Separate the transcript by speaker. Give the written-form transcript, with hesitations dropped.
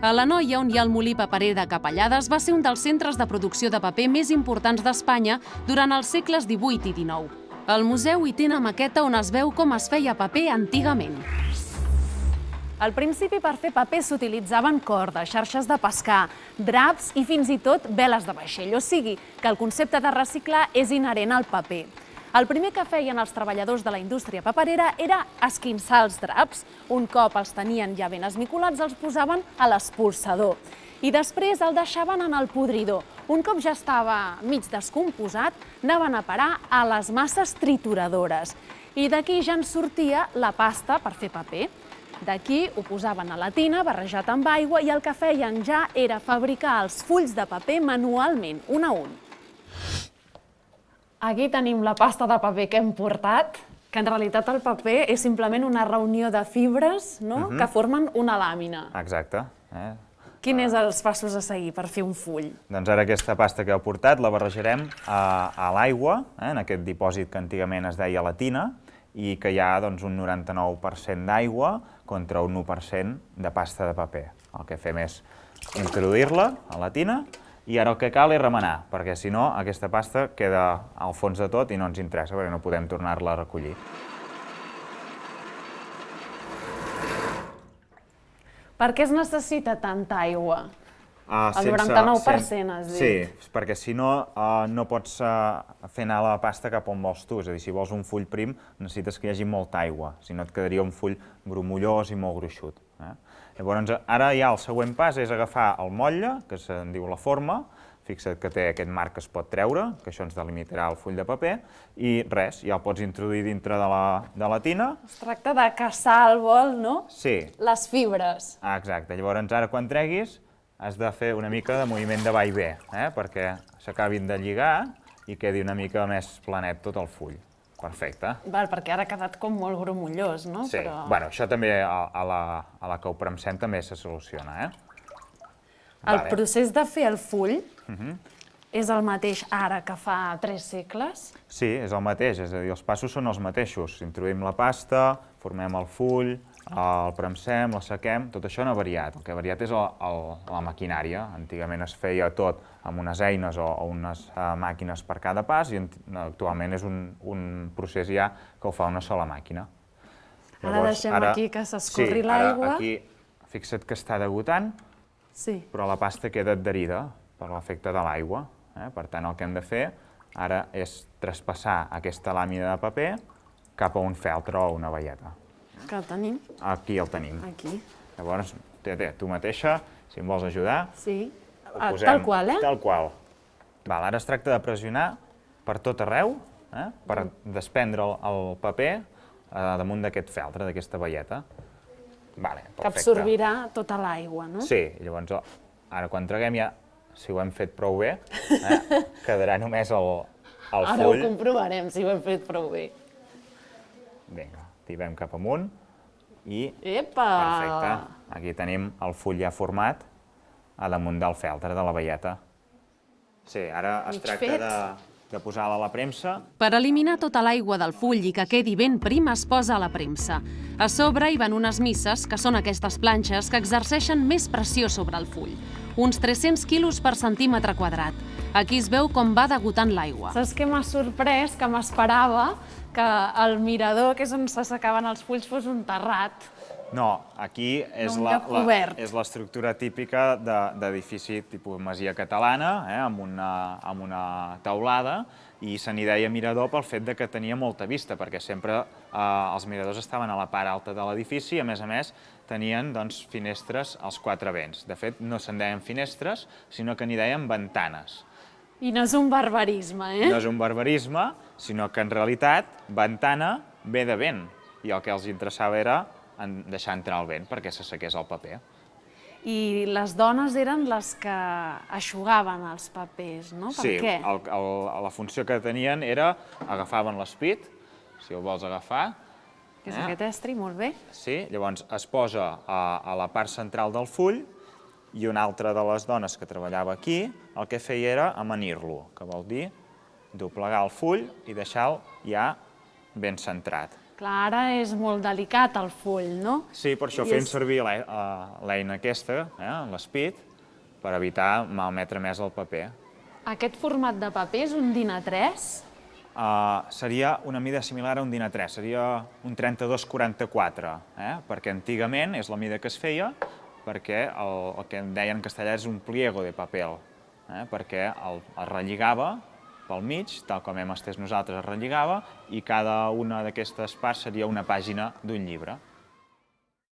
Speaker 1: A l'Anoia, on hi ha el molí paperer de Capellades, va ser un dels centres de producció de paper més importants d'Espanya durant els segles XVIII i XIX. Al museu hi té una maqueta on es veu com es feia paper antigament. Al principi, per fer paper s'utilitzaven cordes, xarxes de pescar, draps i fins i tot veles de vaixell, o sigui que el concepte de reciclar és inherent al paper. El primer que feien els treballadors de la indústria paperera era esquinçar els draps. Un cop els tenien ja ben esmicolats, els posaven a l'expulsador i després el deixaven en el podridor. Un cop ja estava mig descomposat, anaven a parar a les masses trituradores i d'aquí ja en sortia la pasta per fer paper. D'aquí ho posaven a la tina, barrejat amb aigua, i el que feien ja era fabricar els fulls de paper manualment, un a un. Aquí tenim la pasta de paper que hem portat, que en realitat el paper és simplement una reunió de fibres que formen una làmina.
Speaker 2: Exacte.
Speaker 1: Quins són els passos a seguir per fer un full?
Speaker 2: Doncs ara aquesta pasta que heu portat la barrejarem a l'aigua, en aquest dipòsit que antigament es deia la tina, i que hi ha un 99% d'aigua contra un 1% de pasta de paper. El que fem és introduir-la a la tina i ara el que cal és remenar, perquè si no aquesta pasta queda al fons de tot i no ens interessa, perquè no podem tornar-la a recollir.
Speaker 1: Per què es necessita tanta aigua? El 99% has dit.
Speaker 2: Sí, perquè si no, no pots fer anar la pasta cap on vols tu. És a dir, si vols un full prim, necessites que hi hagi molta aigua, si no et quedaria un full grumollós i molt gruixut. Llavors, ara ja el següent pas és agafar el motlle, que se'n diu la forma, fixa't que té aquest marc que es pot treure, que això ens delimitarà el full de paper, i res, ja el pots introduir dintre de la tina.
Speaker 1: Es tracta de caçar al vol, no?
Speaker 2: Sí.
Speaker 1: Les fibres.
Speaker 2: Exacte. Llavors, ara quan treguis, has de fer una mica de moviment de va i ve, perquè s'acabin de lligar i quedi una mica més planet tot el full. Perfecte.
Speaker 1: Val, perquè ara ha quedat com molt grumollós, no?
Speaker 2: Sí, bueno, això també a la que ho premsem també se soluciona,
Speaker 1: El procés de fer el full és el mateix ara que fa 3 segles?
Speaker 2: Sí, és el mateix, és a dir, els passos són els mateixos. Introduïm la pasta, formem el full, el premsem, l'assequem, tot això no ha variat. El que ha variat és la maquinària. Antigament es feia tot amb unes eines o unes màquines per cada pas i actualment és un procés ja que ho fa una sola màquina.
Speaker 1: Ara deixem aquí que s'escorri l'aigua.
Speaker 2: Aquí fixa't que està degotant, però la pasta queda adherida per l'efecte de l'aigua. Per tant, el que hem de fer ara és traspassar aquesta làmina de paper cap a un feltre o una baieta.
Speaker 1: Que el tenim?
Speaker 2: Aquí el tenim.
Speaker 1: Aquí.
Speaker 2: Llavors, tu mateixa, si em vols ajudar...
Speaker 1: Sí, tal qual,
Speaker 2: Tal qual. Ara es tracta de pressionar per tot arreu, per desprendre el paper damunt d'aquest feltre, d'aquesta baieta.
Speaker 1: Que absorbirà tota l'aigua, no?
Speaker 2: Sí, llavors ara quan treguem ja, si ho hem fet prou bé, quedarà només el full.
Speaker 1: Ara ho comprovarem si ho hem fet prou bé.
Speaker 2: Vinga, tibem cap amunt i...
Speaker 1: Epa!
Speaker 2: Perfecte. Aquí tenim el full ja format a damunt del feltre de la baieta. Sí, ara es tracta de posar-la a la premsa.
Speaker 1: Per eliminar tota l'aigua del full i que quedi ben prim es posa a la premsa. A sobre hi van unes misses, que són aquestes planxes que exerceixen més pressió sobre el full. Uns 300 quilos per centímetre quadrat. Aquí es veu com va degotant l'aigua. Saps què m'ha sorprès? Que m'esperava que el mirador, que és on s'assecaven els fulls, fos un terrat.
Speaker 2: No, aquí és l'estructura típica d'edifici tipus masia catalana, amb una teulada, i se n'hi deia mirador pel fet que tenia molta vista, perquè sempre els miradors estaven a la part alta de l'edifici i, a més, tenien finestres als 4 vents. De fet, no se'n deien finestres, sinó que n'hi deien ventanes. I no és un barbarisme, No és un barbarisme, sinó que en realitat ventana ve de vent, i el que els interessava era deixar entrar el vent perquè s'assequés el paper. I les dones eren les que eixugaven els papers, no? Per què? Sí, la funció que tenien era agafaven l'espit, si el vols agafar. Que és aquest estri, molt bé. Sí, llavors es posa a la part central del full i una altra de les dones que treballava aquí el que feia era amanir-lo, que vol dir doblegar el full i deixar-lo ja ben centrat.
Speaker 3: Clar, ara és molt delicat el full, no?
Speaker 2: Sí, per això fem servir l'eina aquesta, l'Speed, per evitar malmetre més el paper.
Speaker 3: Aquest format de paper és un DIN A3?
Speaker 2: Seria una mida similar a un DIN A3, seria un 32-44, perquè antigament és la mida que es feia, perquè el que en deien en castellà és un pliego de papel, perquè es relligava pel mig, tal com hem estès nosaltres, es relligava, i cada una d'aquestes parts seria una pàgina d'un llibre.